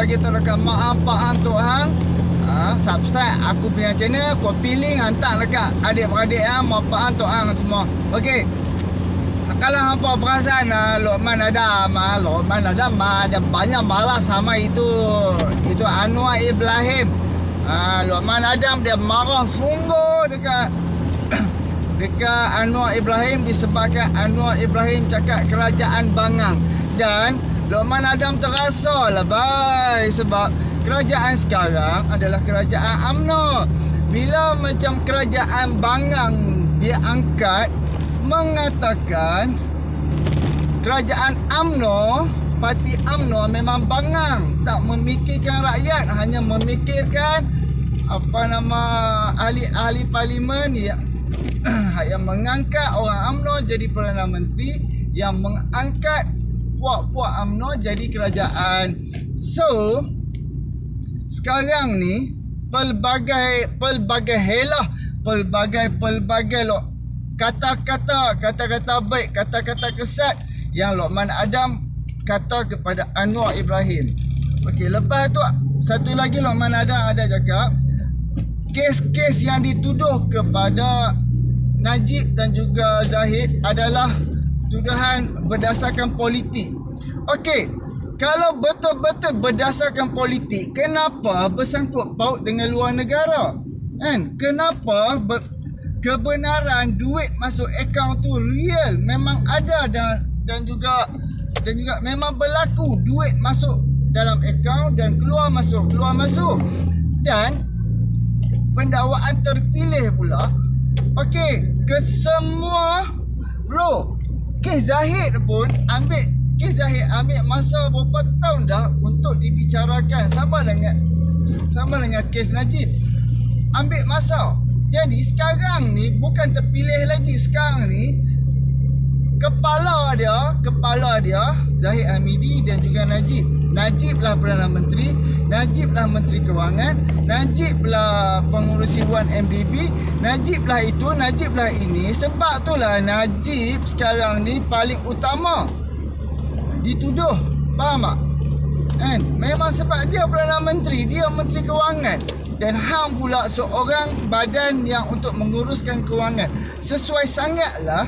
bagi tahu dekat mak apa hang tok hang, subscribe aku punya channel, copy link hantar dekat adik-beradik mak apa hang tok hang semua. Okey. Kalau hampa perasan Luqman Adam ada banyak malas sama itu Anwar Ibrahim. Luqman Adam dia marah sungguh dekat Anwar Ibrahim disebabkan Anwar Ibrahim cakap kerajaan bangang. Dan Luqman Adam terasa lah bye, sebab kerajaan sekarang adalah kerajaan UMNO. Bila macam kerajaan bangang dia angkat mengatakan kerajaan UMNO, parti UMNO memang bangang, tak memikirkan rakyat, hanya memikirkan ahli-ahli parlimen yang mengangkat orang UMNO jadi Perdana Menteri, yang mengangkat puak-puak UMNO jadi kerajaan. So sekarang ni pelbagai helah, pelbagai kata-kata baik, kata-kata kesat yang Luqman Adam kata kepada Anwar Ibrahim. Okey, lepas tu satu lagi Luqman Adam ada cakap kes-kes yang dituduh kepada Najib dan juga Zahid adalah tuduhan berdasarkan politik. Okey, kalau betul-betul berdasarkan politik, kenapa bersangkut paut dengan luar negara? Kan? Kenapa kebenaran duit masuk akaun tu real, memang ada dan juga memang berlaku duit masuk dalam akaun dan keluar masuk. Dan pendakwaan terpilih pula. Okey, kesemua bro, kes Zahid pun ambil masa berapa tahun dah untuk dibicarakan sama dengan kes Najib. Ambil masa. Jadi sekarang ni bukan terpilih lagi. Sekarang ni kepala dia Zahid Hamidi dan juga Najib. Najib lah Perdana Menteri, Najib lah Menteri Kewangan, Najib lah pengurusi 1MDB, Najib lah itu, Najib lah ini. Sebab tu lah Najib sekarang ni paling utama dituduh. Faham tak? Kan? Memang sebab dia Perdana Menteri, dia Menteri Kewangan. Dan hang pula seorang badan yang untuk menguruskan kewangan. Sesuai sangatlah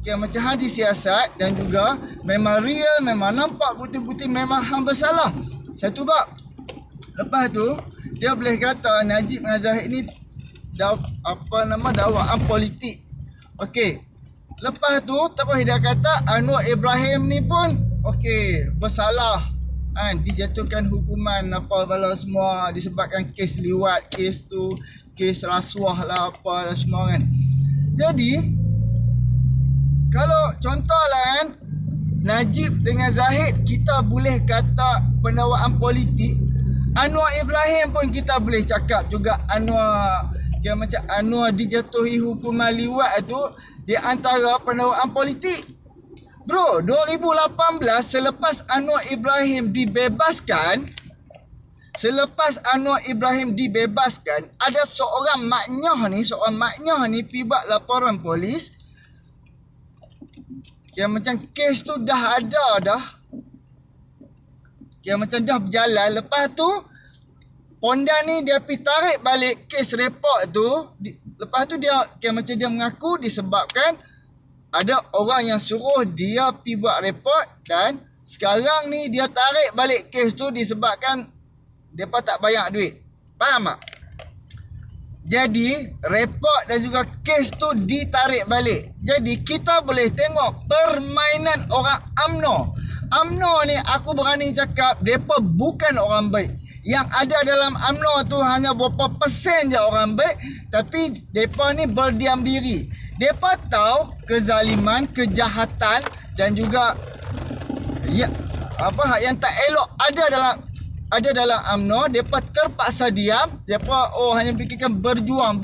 macam hang disiasat dan juga memang real, memang nampak bukti-bukti memang hang bersalah. Satu bab. Lepas tu dia boleh kata Najib dengan Zahid ni dakwaan politik. Okey. Lepas tu terus dia kata Anwar Ibrahim ni pun okey, bersalah. Dijatuhkan hukuman bala semua disebabkan kes liwat, kes rasuah lah semua kan. Jadi kalau contohlah kan Najib dengan Zahid kita boleh kata pendakwaan politik, Anwar Ibrahim pun kita boleh cakap juga Anwar dijatuhi hukuman liwat tu di antara pendakwaan politik. Bro, 2018 selepas Anwar Ibrahim dibebaskan, ada seorang maknyah ni pergi buat laporan polis yang macam kes tu dah ada dah. Yang macam dah berjalan. Lepas tu Pondan ni dia pergi tarik balik kes report tu. Lepas tu dia macam dia mengaku disebabkan ada orang yang suruh dia pergi buat report dan sekarang ni dia tarik balik kes tu disebabkan mereka tak bayar duit. Faham tak? Jadi report dan juga kes tu ditarik balik. Jadi kita boleh tengok permainan orang UMNO. UMNO ni aku berani cakap mereka bukan orang baik. Yang ada dalam UMNO tu hanya berapa persen je orang baik, tapi mereka ni berdiam diri. Mereka tahu kezaliman, kejahatan dan juga yang tak elok ada dalam UMNO. Mereka terpaksa diam. Mereka hanya fikirkan berjuang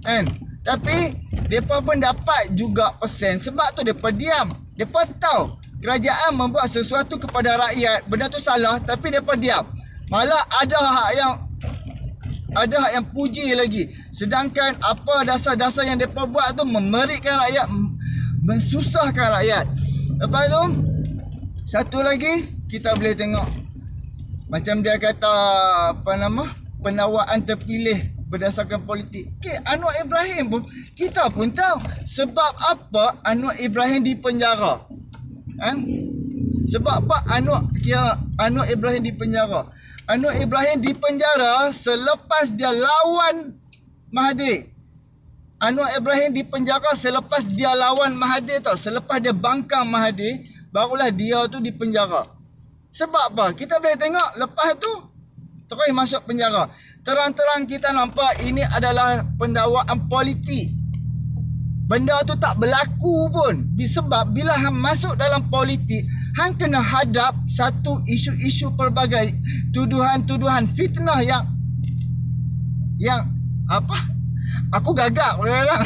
kan. Tapi mereka pun dapat juga persen. Sebab tu mereka diam. Mereka tahu kerajaan membuat sesuatu kepada rakyat, benda tu salah, tapi mereka diam. Malah ada hak yang puji lagi. Sedangkan apa dasar-dasar yang mereka buat tu memerikkan rakyat, mensusahkan rakyat. Lepas tu satu lagi kita boleh tengok macam dia kata apa nama, penawaan terpilih berdasarkan politik. Okay, Anwar Ibrahim pun kita pun tahu sebab apa Anwar Ibrahim dipenjara. Kan? Sebab apa Anwar Ibrahim dipenjara? Anwar Ibrahim dipenjara selepas dia lawan Mahathir. Anwar Ibrahim dipenjara selepas dia lawan Mahathir tau. Selepas dia bangkang Mahathir, barulah dia tu dipenjara. Sebab apa? Kita boleh tengok lepas tu terus masuk penjara. Terang-terang kita nampak ini adalah pendakwaan politik. Benda tu tak berlaku pun. Sebab bila hang masuk dalam politik, hang kena hadap satu isu-isu pelbagai tuduhan-tuduhan fitnah yang apa? Aku gagak orang.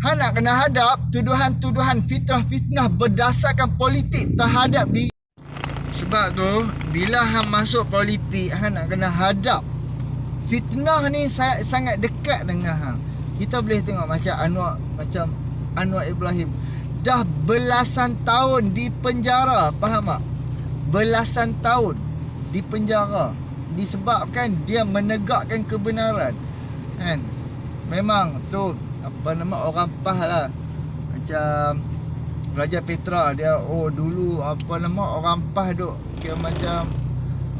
Hang nak kena hadap tuduhan-tuduhan fitnah-fitnah berdasarkan politik terhadap diri. Sebab tu bila hang masuk politik, hang nak kena hadap fitnah ni sangat dekat dengan hang. Kita boleh tengok macam Anwar Ibrahim dah belasan tahun di penjara, faham tak? Belasan tahun di penjara disebabkan dia menegakkan kebenaran. Kan? Memang tu apa nama, orang PAS lah. Macam Raja Petra, dia dulu apa nama, orang PAS duk kira macam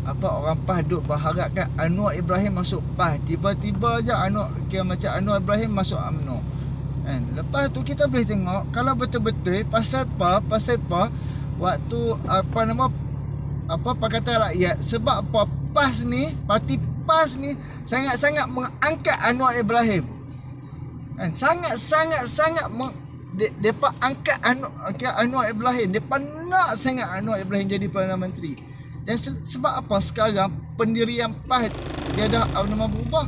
apa, orang PAS duk berharapkan Anwar Ibrahim masuk PAS. Tiba-tiba je Anwar Ibrahim masuk UMNO. Kan? Lepas tu kita boleh tengok kalau betul-betul pasal apa waktu apa nama, apa Pakatan Rakyat. Sebab apa PAS ni, parti PAS ni sangat-sangat mengangkat Anwar Ibrahim. Kan? Sangat-sangat depa angkat Anwar Ibrahim. Depa nak sangat Anwar Ibrahim jadi Perdana Menteri. Dan sebab apa sekarang pendirian PAS dia dah nama berubah.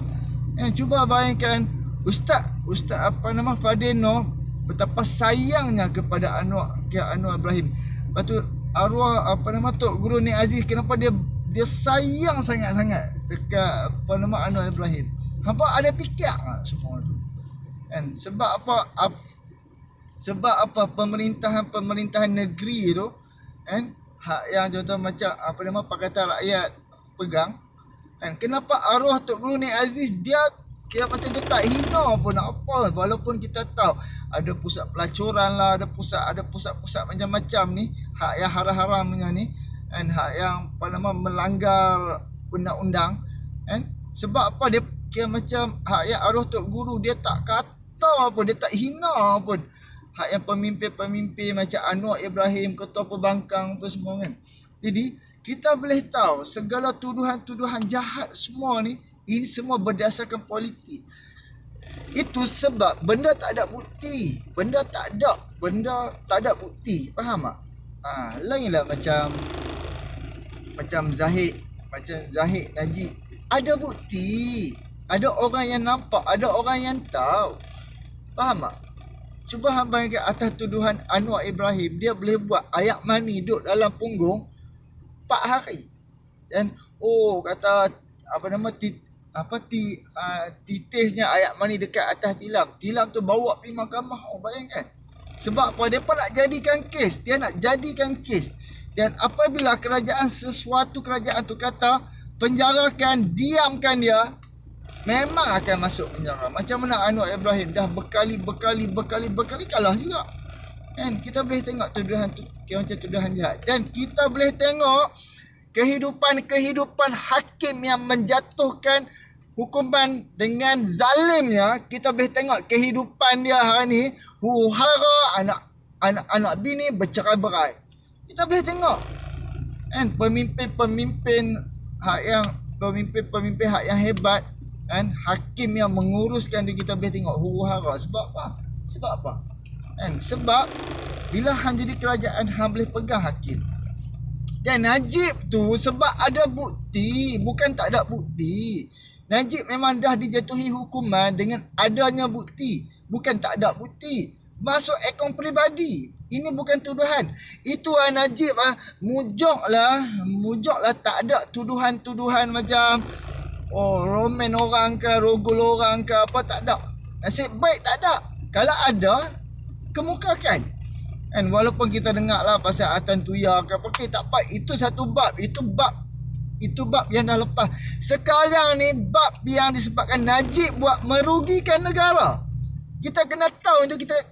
Cuba bayangkan Ustaz apa nama, Fadeno betapa sayangnya kepada Anwar Ibrahim. Lepas tu arwah apa nama Tok Guru Nik Aziz, kenapa dia sayang sangat-sangat dekat apa nama Anwar Ibrahim. Hampa ada fikir semua tu. Kan? Sebab apa pemerintahan negeri tu, kan, hak yang contoh macam apa nama Pakatan Rakyat pegang, kan, kenapa arwah Tok Guru Nik Aziz dia kira macam dia tak hina pun nak apa, walaupun kita tahu ada pusat pelacuran lah, ada pusat-pusat macam-macam ni, hak yang haram-haram punya ni, kan, hak yang apa nama melanggar undang-undang, kan. Sebab apa dia kira macam hak yang arwah Tok Guru dia tak kata pun, dia tak hina pun hak yang pemimpin-pemimpin macam Anwar Ibrahim, Ketua Pembangkang tu semua, kan. Jadi kita boleh tahu segala tuduhan-tuduhan jahat semua ni, ini semua berdasarkan politik. Itu sebab benda tak ada bukti. Benda tak ada bukti. Faham tak? Lainlah macam Zahid Najib. Ada bukti. Ada orang yang nampak, ada orang yang tahu. Faham tak? Cuba hang bayangkan atas tuduhan Anwar Ibrahim, dia boleh buat ayat mani duduk dalam punggung 4 hari. Dan kata apa nama titisnya ayat mani dekat atas tilam. Tilam tu bawa pergi mahkamah. Bayangkan. Sebab apa? Dia pun nak jadikan kes. Dia nak jadikan kes. Dan apabila sesuatu kerajaan tu kata penjarakan, diamkan dia, memang akan masuk penjara. Macam mana Anwar Ibrahim dah berkali kalah juga. Kan? Kita boleh tengok tuduhan tu macam tuduhan jahat. Dan kita boleh tengok kehidupan hakim yang menjatuhkan hukuman dengan zalimnya. Kita boleh tengok kehidupan dia hari ni, huru-hara, anak bini bercerai-berai. Kita boleh tengok, kan, pemimpin hak yang hebat, kan, hakim yang menguruskan dia, kita boleh tengok huru-hara. Sebab apa? Kan? Sebab bila hang jadi kerajaan, hang boleh pegang hakim. Dan Najib tu sebab ada bukti, bukan tak ada bukti. Najib memang dah dijatuhi hukuman dengan adanya bukti, bukan tak ada bukti. Masuk akaun peribadi. Ini bukan tuduhan. Itu Najib mujoklah tak ada tuduhan-tuduhan macam roman orang ke, rogol orang ke, apa, tak ada. Nasib baik tak ada. Kalau ada, kemukakan. Kan walaupun kita dengar lah pasal Atan Tuya ke apa, okay, tak apa, itu satu bab, itu bab yang dah lepas. Sekarang ni bab yang disebabkan Najib buat merugikan negara. Kita kena tahu itu, kita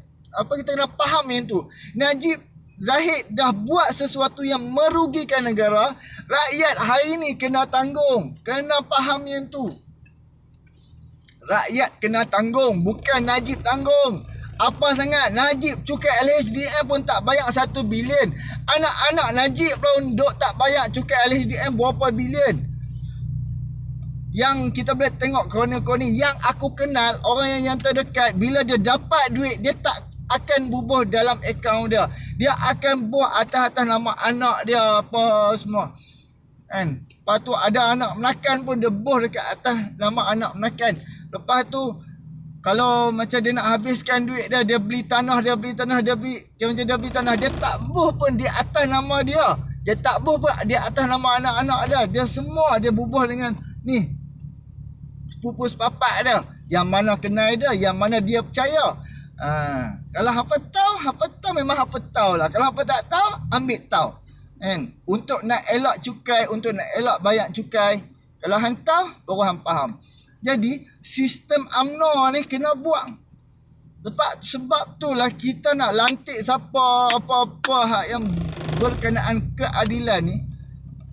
kena faham yang tu. Najib Zahid dah buat sesuatu yang merugikan negara. Rakyat hari ni kena tanggung. Kena faham yang tu. Rakyat kena tanggung, bukan Najib tanggung. Apa sangat? Najib cukai LHDN pun tak bayar 1 bilion. Anak-anak Najib pun duk tak bayar cukai LHDN berapa bilion. Yang kita boleh tengok kroni-kroni yang aku kenal, orang yang terdekat, bila dia dapat duit, dia tak akan bubuh dalam akaun dia. Dia akan buat atas-atas nama anak dia apa semua. Kan? Lepas tu ada anak menakan pun dia buh dekat atas nama anak menakan. Lepas tu kalau macam dia nak habiskan duit dia, dia beli tanah, dia beli tanah, dia beli tanah, dia tak buh pun di atas nama dia. Dia tak buh pun di atas nama anak-anak dia. Dia semua dia bubuh dengan ni sepupu sepapak dia. Yang mana kenal dia, yang mana dia percaya. Kalau hapa tahu memang hapa tahu lah. Kalau hapa tak tahu, ambil tahu. Kan? Untuk nak elak cukai, untuk nak elak bayar cukai, kalau hang tahu, baru hang faham. Jadi, sistem UMNO ni kena buang. Sebab tu lah kita nak lantik siapa apa-apa hak yang berkenaan keadilan ni,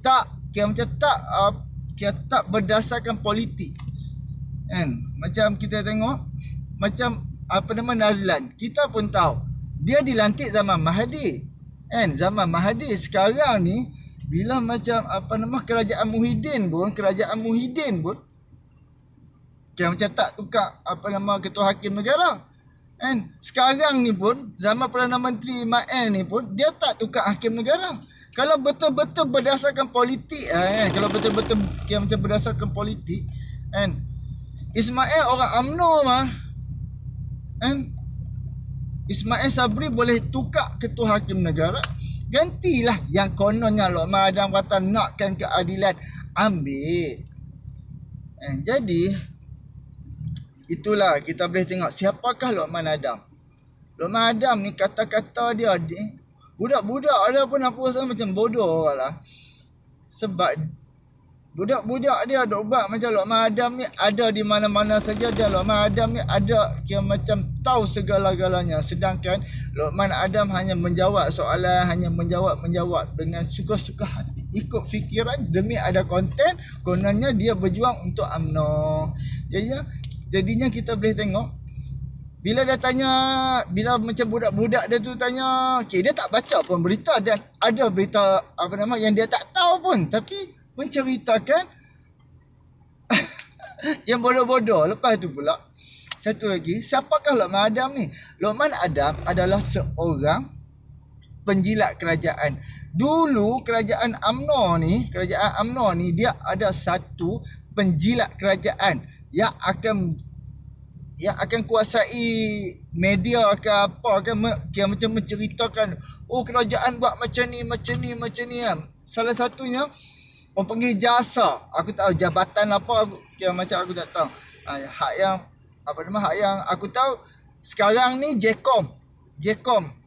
tak tak berdasarkan politik. Kan? Macam kita tengok, macam Nazlan, kita pun tahu dia dilantik zaman Mahathir. Kan? Zaman Mahathir. Sekarang ni bila macam kerajaan Muhyiddin pun macam tak tukar ketua hakim negara. Kan? Sekarang ni pun zaman Perdana Menteri Ma'en ni pun dia tak tukar hakim negara. Kalau betul-betul berdasarkan politik, kalau betul-betul macam berdasarkan politik, kan? Ismail orang UMNO mah. Kan? Ismail Sabri boleh tukar ketua hakim negara. Gantilah yang kononnya Luqman Adam kata nakkan keadilan. Ambil. Jadi itulah kita boleh tengok siapakah Luqman Adam. Luqman Adam ni kata-kata dia budak-budak dia pun aku rasa macam bodoh lah. Sebab budak-budak dia duk buat macam Luqman Adam ni ada di mana-mana saja dia. Luqman Adam ni ada kira macam tahu segala-galanya. Sedangkan Luqman Adam hanya menjawab soalan, hanya menjawab dengan suka-suka hati. Ikut fikiran demi ada konten, kononnya dia berjuang untuk UMNO. Jadinya kita boleh tengok bila dia tanya, bila macam budak-budak dia tu tanya, okay, dia tak baca pun berita dan ada berita yang dia tak tahu pun, tapi menceritakan yang bodoh-bodoh. Lepas tu pula satu lagi, siapakah Luqman Adam ni? Luqman Adam adalah seorang penjilat kerajaan. Dulu kerajaan UMNO ni dia ada satu penjilat kerajaan yang akan kuasai media ke apa ke, macam menceritakan kerajaan buat macam ni kan. Salah satunya orang panggil jasa. Aku tak tahu jabatan apa, macam aku tak tahu. Hak yang aku tahu sekarang ni Jcom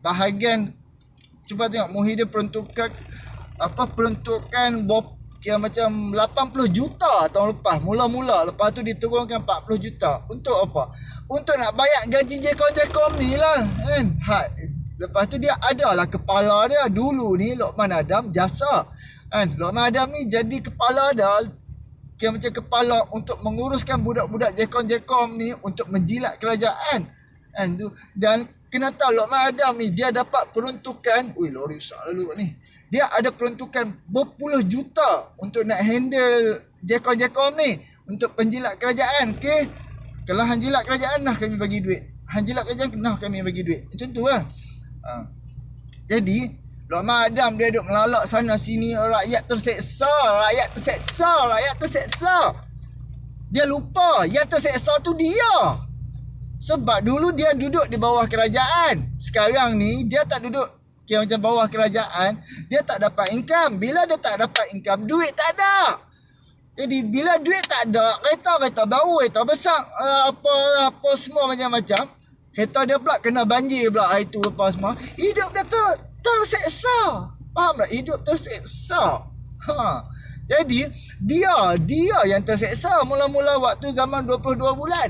bahagian, cuba tengok Muhyiddin peruntukan macam 80 juta tahun lepas mula-mula, lepas tu diturunkan 40 juta. Untuk apa? Untuk nak bayar gaji Jcom ni lah, kan? Lepas tu dia adalah kepala dia dulu ni Luqman Adam jasa. Kan? Luqman Adam ni jadi kepala dia, macam kepala untuk menguruskan budak-budak Jcom ni untuk menjilat kerajaan. Kan? Dan kena tahu Luqman Adam ni dia dapat peruntukan, lori besar lalu ni. Dia ada peruntukan berpuluh juta untuk nak handle Jcom ni, untuk penjilat kerajaan. Okay? Kalau hang jilat kerajaan, nah kami bagi duit. Hang jilat kerajaan, nah kami bagi duit. Macam tu lah. Jadi Luqman Adam dia duduk melalak sana sini, rakyat terseksa. Dia lupa yang terseksa tu dia. Sebab dulu dia duduk di bawah kerajaan. Sekarang ni dia tak duduk macam bawah kerajaan, dia tak dapat income. Bila dia tak dapat income, duit tak ada. Jadi bila duit tak ada, kereta baru, kereta besar, apa semua macam-macam, Kereta dia pula kena banjir pula hari tu apa semua. Hidup dia terseksa. Faham tak? Hidup terseksa. Jadi dia yang terseksa mula-mula waktu zaman 22 bulan.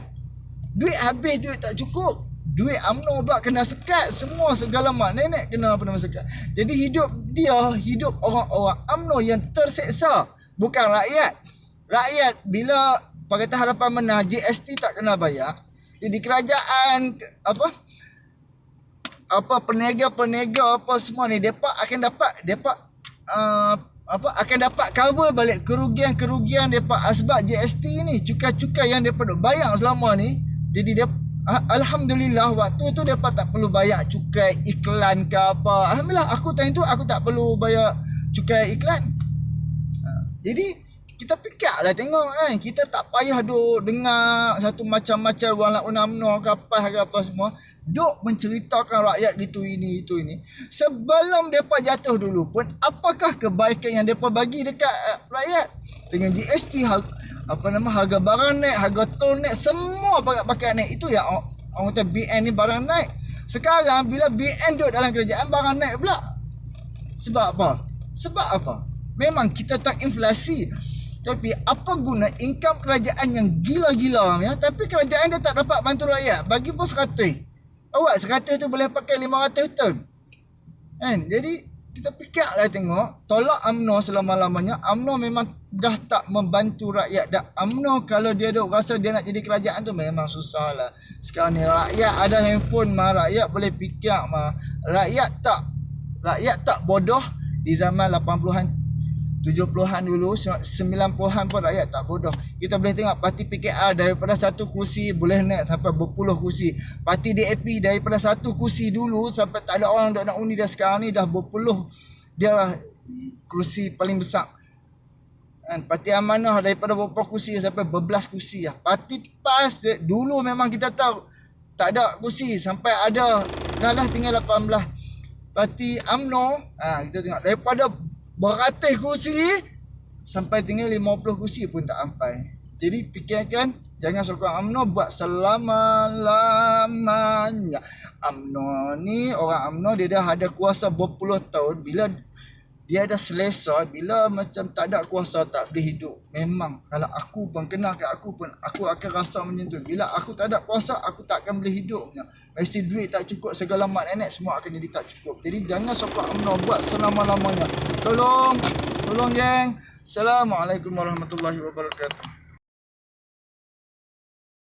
Duit habis, duit tak cukup. Duit UMNO pula kena sekat. Semua segala mak nenek kena sekat. Jadi hidup orang-orang UMNO yang terseksa. Bukan rakyat. Rakyat bila Pakatan Harapan menang, GST tak kena bayar. Jadi kerajaan peniaga apa semua ni depa akan dapat cover balik kerugian depa asbab GST ni, cukai-cukai yang depa duk bayar selama ni. Jadi alhamdulillah waktu tu depa tak perlu bayar cukai iklan ke apa. Alhamdulillah aku time tu aku tak perlu bayar cukai iklan. Jadi kita fikirlah tengok kan, kita tak payah duk dengar satu macam-macam orang nak UMNO ke apa semua duk menceritakan rakyat gitu ini itu ini. Sebelum depa jatuh dulu pun apakah kebaikan yang depa bagi dekat rakyat? Dengan GST harga barang naik, harga tol naik, semua pakai naik. Itu yang orang kata BN ni barang naik. Sekarang bila BN duduk dalam kerajaan barang naik pula. Sebab apa? Memang kita tak inflasi. Tapi apa guna income kerajaan yang gila-gila ya, tapi kerajaan dia tak dapat bantu rakyat. Bagi pun 100. Awak 100 tu boleh pakai 500 tahun. Kan? Jadi kita fikirlah tengok, tolak UMNO selama-lamanya. UMNO memang dah tak membantu rakyat. Dah UMNO kalau dia duk rasa dia nak jadi kerajaan tu memang susah lah. Sekarang ni rakyat ada handphone mah, rakyat boleh fikir mah. Rakyat tak bodoh di zaman 80-an 70-an dulu, 90-an pun rakyat tak bodoh. Kita boleh tengok parti PKR daripada satu kursi boleh naik sampai berpuluh kursi. Parti DAP daripada satu kursi dulu sampai tak ada orang nak undi dah, sekarang ni dah berpuluh. Dia lah kursi paling besar. Dan Parti Amanah daripada berapa kursi sampai berbelas kursi lah. Parti PAS dulu memang kita tahu tak ada kursi sampai ada dah tinggal 18. Parti UMNO kita tengok daripada beratus kursi sampai tinggal 50 kursi pun tak sampai. Jadi fikirkan, jangan sokong UMNO buat selama-lamanya. UMNO ni, orang UMNO dia dah ada kuasa berpuluh tahun. Bila dia dah selesa, bila macam tak ada kuasa tak boleh hidup. Memang kalau aku pun kena kat aku pun aku akan rasa macam tu. Bila aku tak ada kuasa, aku tak akan boleh hidup. Mesti duit tak cukup, segala mak nenek semua akan jadi tak cukup. Jadi jangan sokong UMNO buat selama-lamanya. Tolong geng. Assalamualaikum warahmatullahi wabarakatuh.